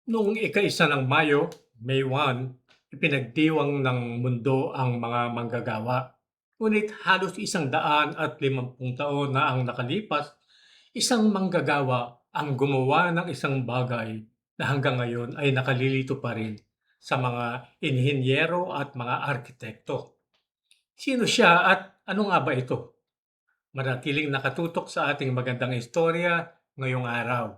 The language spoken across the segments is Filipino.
Noong ika-1 ng Mayo, May 1, ipinagdiwang ng mundo ang mga manggagawa. Ngunit halos 150 taon na ang nakalipas, isang manggagawa ang gumawa ng isang bagay na hanggang ngayon ay nakalilito pa rin sa mga inhinyero at mga arkitekto. Sino siya at ano nga ba ito? Manatiling nakatutok sa ating magandang istorya ngayong araw.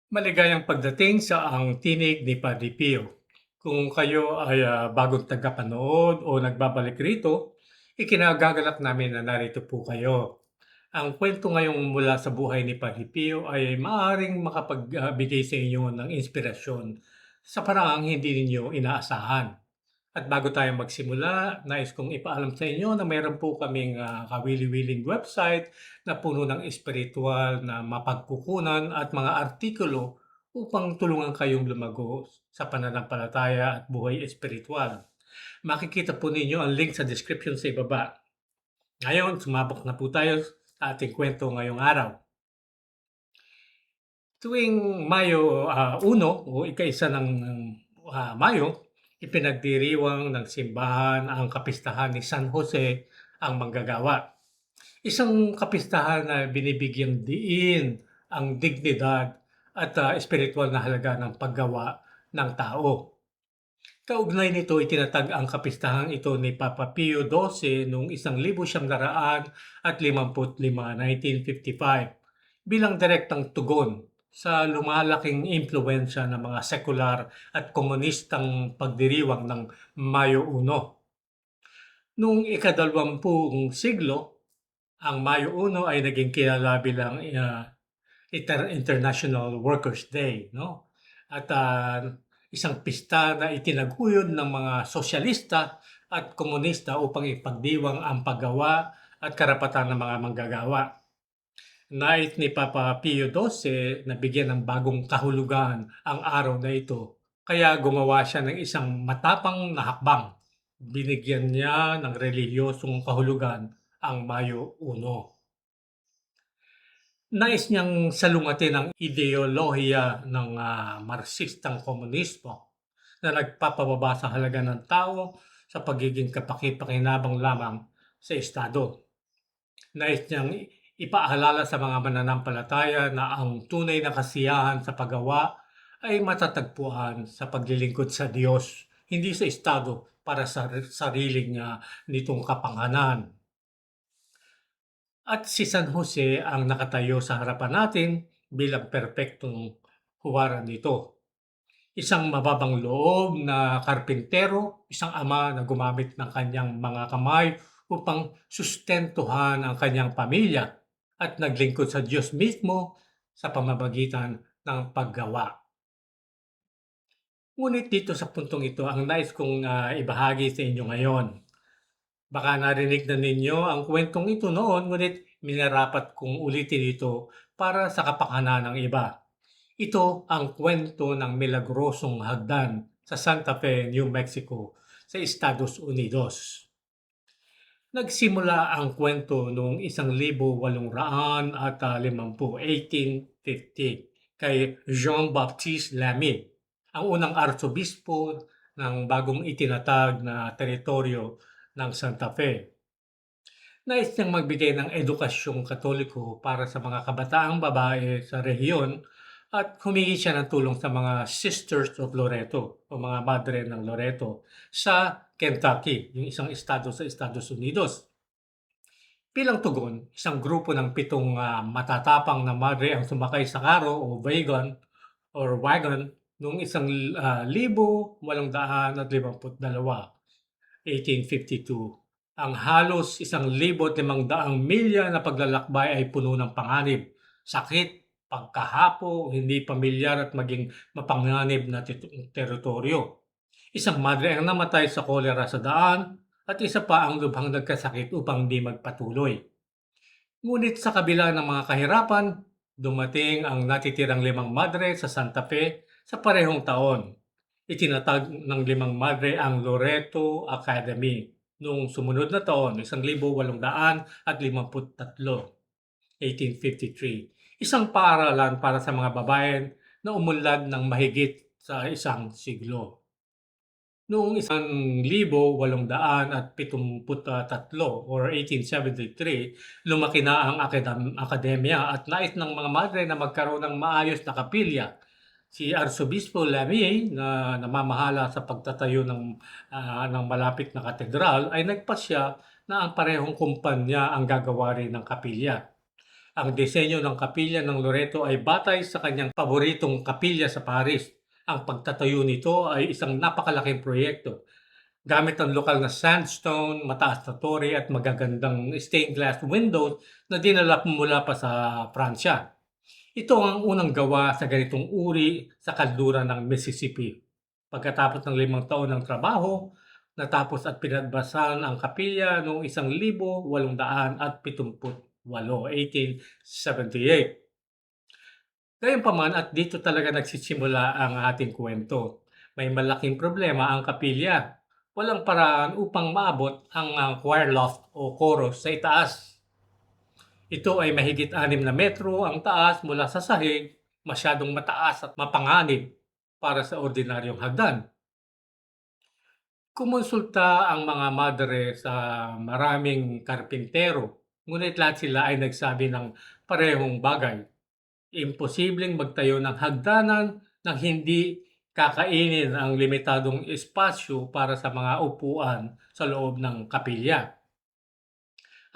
Maligayang pagdating sa Ang Tinig ni Padre Pio. Kung kayo ay bagong tagapanood o nagbabalik rito, ikinagagalak namin na narito po kayo. Ang kwento ngayong mula sa buhay ni Padre Pio ay maaaring makapagbigay sa inyo ng inspirasyon sa paraang hindi ninyo inaasahan. At bago tayo magsimula, nais kong ipaalam sa inyo na mayroon po kaming kawili-wiling website na puno ng espiritual na mapagkukunan at mga artikulo upang tulungan kayong lumago sa pananampalataya at buhay espiritual. Makikita po ninyo ang link sa description sa ibaba. Ngayon, sumabok na po tayo sa ating kwento ngayong araw. Tuwing Mayo 1 o ika-1 ng Mayo, ipinagdiriwang ng simbahan ang kapistahan ni San Jose ang Manggagawa. Isang kapistahan na binibigyang diin ang dignidad at espiritual na halaga ng paggawa ng tao. Kaugnay nito, itinatag ang kapistahang ito ni Papa Pio XII noong 1955 bilang direktang tugon sa lumalaking impluensya ng mga sekular at komunistang pagdiriwang ng Mayo 1. Noong ika-20 siglo, ang Mayo 1 ay naging kilala bilang International Workers' Day, no? At isang pista na itinaguyod ng mga sosyalista at komunista upang ipagdiwang ang paggawa at karapatan ng mga manggagawa. Nais ni Papa Pio XII na bigyan ng bagong kahulugan ang araw na ito, kaya gumawa siya ng isang matapang na hakbang. Binigyan niya ng relihiyosong kahulugan ang Mayo 1. Nais niyang salungatin ang ideolohiya ng Marxistang komunismo na nagpapababa sa halaga ng tao sa pagiging kapaki-pakinabang lamang sa Estado. Nais niyang ipaalala sa mga mananampalataya na ang tunay na kasiyahan sa paggawa ay matatagpuan sa paglilingkod sa Diyos, hindi sa Estado para sa sariling nitong kapanghanan. At si San Jose ang nakatayo sa harapan natin bilang perpektong huwaran nito. Isang mababang loob na karpintero, isang ama na gumamit ng kanyang mga kamay upang sustentuhan ang kanyang pamilya at naglingkod sa Diyos mismo sa pamamagitan ng paggawa. Ngunit dito sa puntong ito, ang nais kong ibahagi sa inyo ngayon. Baka narinig na ninyo ang kwentong ito noon, ngunit minarapat kong ulitin ito para sa kapakanan ng iba. Ito ang kwento ng milagrosong hagdan sa Santa Fe, New Mexico, sa Estados Unidos. Nagsimula ang kwento noong 1850, kay Jean-Baptiste Lamy, ang unang arsobispo ng bagong itinatag na teritoryo ng Santa Fe. Nais niyang magbigay ng edukasyong Katoliko para sa mga kabataang babae sa rehiyon at humingi siya ng tulong sa mga Sisters of Loreto o mga Madre ng Loreto sa Kentucky, yung isang estado sa Estados Unidos. Bilang tugon, isang grupo ng 7 matatapang na madre ang sumakay sa karo o wagon noong 1852. Ang halos 1,500 milya na paglalakbay ay puno ng panganib, sakit, pagkahapo, hindi pamilyar at maging mapanganib na teritoryo. Isang madre ang namatay sa kolera sa daan at isa pa ang lubhang nagkasakit upang di magpatuloy. Ngunit sa kabila ng mga kahirapan, dumating ang natitirang 5 madre sa Santa Fe sa parehong taon. Itinatag ng 5 madre ang Loreto Academy, Noong sumunod na taon, 1853, 1853, isang paaralan para sa mga babae na umunlad ng mahigit sa isang siglo. Noong 1873 or 1873, lumaki na ang akademya at nais ng mga madre na magkaroon ng maayos na kapilya. Si Arsobispo Lamie na namamahala sa pagtatayo ng malapit na katedral ay nagpasya na ang parehong kumpanya ang gagawa rin ng kapilya. Ang disenyo ng kapilya ng Loreto ay batay sa kanyang paboritong kapilya sa Paris. Ang pagtatayo nito ay isang napakalaking proyekto. Gamit ang lokal na sandstone, mataas na tore at magagandang stained glass windows na dinala mula pa sa Pransya. Ito ang unang gawa sa ganitong uri sa kanluran ng Mississippi. Pagkatapos ng 5 taon ng trabaho, natapos at pinagbasan ang kapilya noong 1878, 1878. Gayunpaman at dito talaga nagsisimula ang ating kwento. May malaking problema ang kapilya. Walang paraan upang maabot ang choir loft o chorus sa itaas. Ito ay mahigit 6 na metro ang taas mula sa sahig, masyadong mataas at mapanganib para sa ordinaryong hagdan. Kumonsulta ang mga madre sa maraming karpintero, ngunit lahat sila ay nagsabi ng parehong bagay. Imposibleng magtayo ng hagdanan nang hindi kakainin ang limitadong espasyo para sa mga upuan sa loob ng kapilya.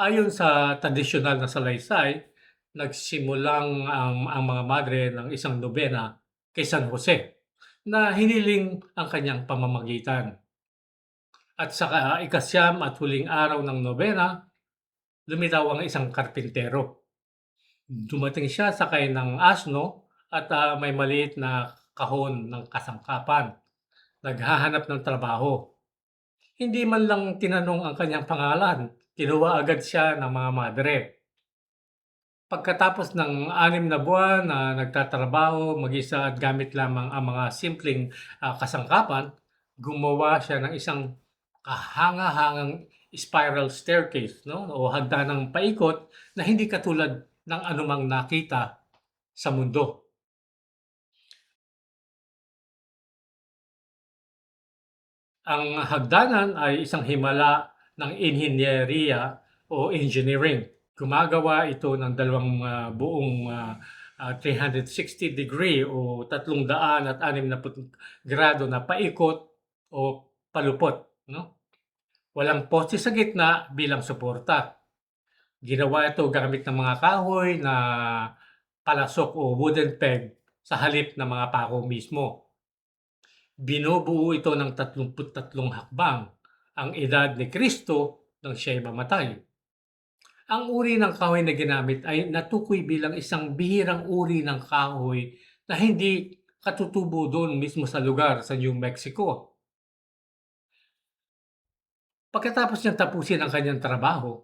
Ayon sa tradisyonal na salaysay, nagsimulang ang mga madre ng isang nobena kay San Jose na hiniling ang kanyang pamamagitan. At sa ika-9 at huling araw ng nobena, lumitaw ang isang karpintero. Dumating siya sakay ng asno at may maliit na kahon ng kasangkapan. Naghahanap ng trabaho. Hindi man lang tinanong ang kanyang pangalan, kinuha agad siya ng mga madre. Pagkatapos ng 6 na buwan na nagtatrabaho mag-isa at gamit lamang ang mga simpleng kasangkapan, gumawa siya ng isang kahanga-hangang spiral staircase, no? O hagdanang paikot na hindi katulad ng anumang nakita sa mundo. Ang hagdanan ay isang himala ng inhinyeriya o engineering. Gumagawa ito ng dalawang buong 360 degree o 360 grado na paikot o palupot. No? Walang poste sa gitna bilang suporta. Ginawa ito gamit ng mga kahoy na palasok o wooden peg sa halip ng mga pako mismo. Binubuo ito ng 33 hakbang, ang edad ni Kristo nang siya'y mamatay. Ang uri ng kahoy na ginamit ay natukoy bilang isang bihirang uri ng kahoy na hindi katutubo doon mismo sa lugar sa New Mexico. Pagkatapos niyang tapusin ang kanyang trabaho,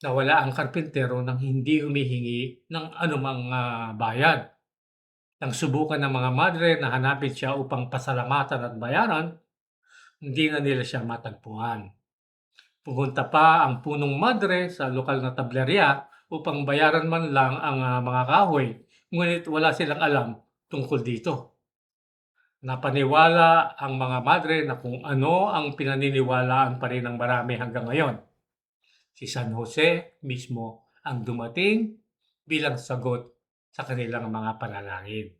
nawala ang karpintero nang hindi humihingi ng anumang bayad. Nang subukan ng mga madre na hanapin siya upang pasalamatan at bayaran, hindi na nila siya matagpuan. Pumunta pa ang punong madre sa lokal na tablerya upang bayaran man lang ang mga kahoy, ngunit wala silang alam tungkol dito. Napaniwala ang mga madre na kung ano ang pinaniniwalaan pa rin ng marami hanggang ngayon. Si San Jose mismo ang dumating bilang sagot sa kanilang mga panalangin.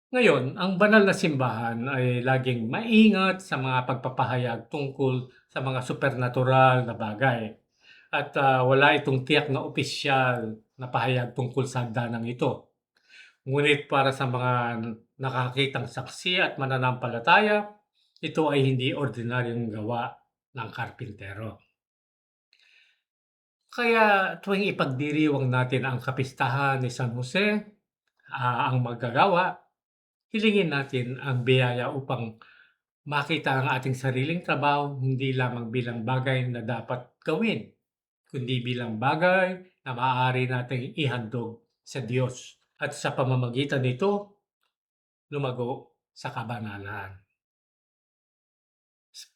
Ngayon, ang banal na simbahan ay laging maingat sa mga pagpapahayag tungkol sa mga supernatural na bagay at wala itong tiyak na opisyal na pahayag tungkol sa hagdanang ito. Ngunit para sa mga nakakitang saksi at mananampalataya, ito ay hindi ordinaryong gawa ng karpintero. Kaya tuwing ipagdiriwang natin ang kapistahan ni San Jose, ang maggagawa, hilingin natin ang biyaya upang makita ang ating sariling trabaho hindi lamang bilang bagay na dapat gawin, kundi bilang bagay na maaari nating ihandog sa Diyos at sa pamamagitan nito lumago sa kabanalan.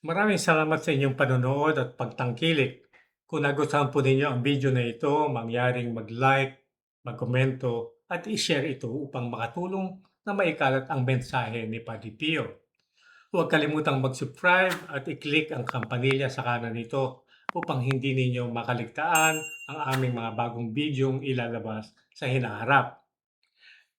Maraming salamat sa inyong panonood at pagtangkilik. Kung nagustuhan po ninyo ang video na ito, mangyaring mag-like, magkomento at i-share ito upang makatulong na maikalat ang mensahe ni Padre Pio. Huwag kalimutang mag-subscribe at i-click ang kampanilya sa kanan nito upang hindi ninyo makaligtaan ang aming mga bagong videong ilalabas sa hinaharap.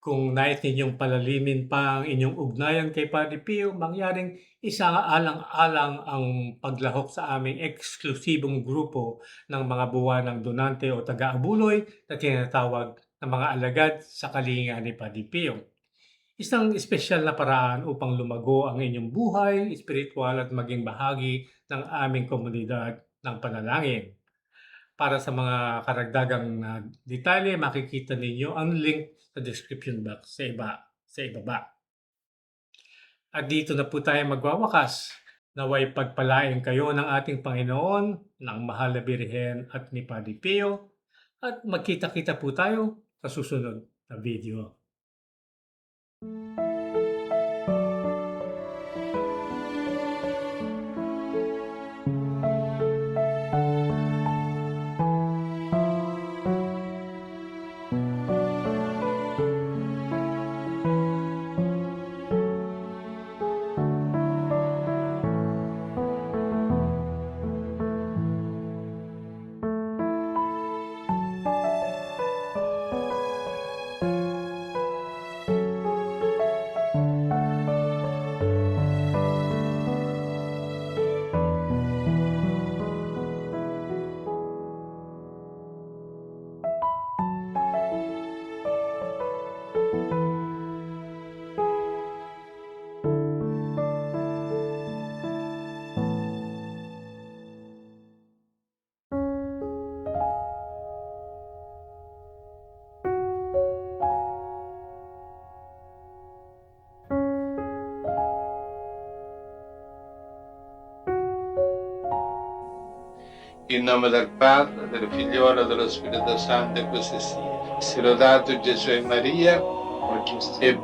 Kung nais ninyong palalimin pa ang inyong ugnayan kay Padre Pio, mangyaring isaalang-alang ang paglahok sa aming eksklusibong grupo ng mga buwanang donante o taga-abuloy na tinatawag na mga alagad sa kalinga ni Padre Pio. Isang espesyal na paraan upang lumago ang inyong buhay, espiritual at maging bahagi ng aming komunidad ng panalangin. Para sa mga karagdagang detalye, makikita ninyo ang link sa description box sa ibaba. At dito na po tayo magwawakas. Naway pagpalain kayo ng ating Panginoon, ng Mahal na Birhen at ni Padre Pio. At magkita-kita po tayo sa susunod na video. In nome del Padre, del Figliolo e dello Spirito Santo, e così sia. Sia lodato Gesù e Maria, e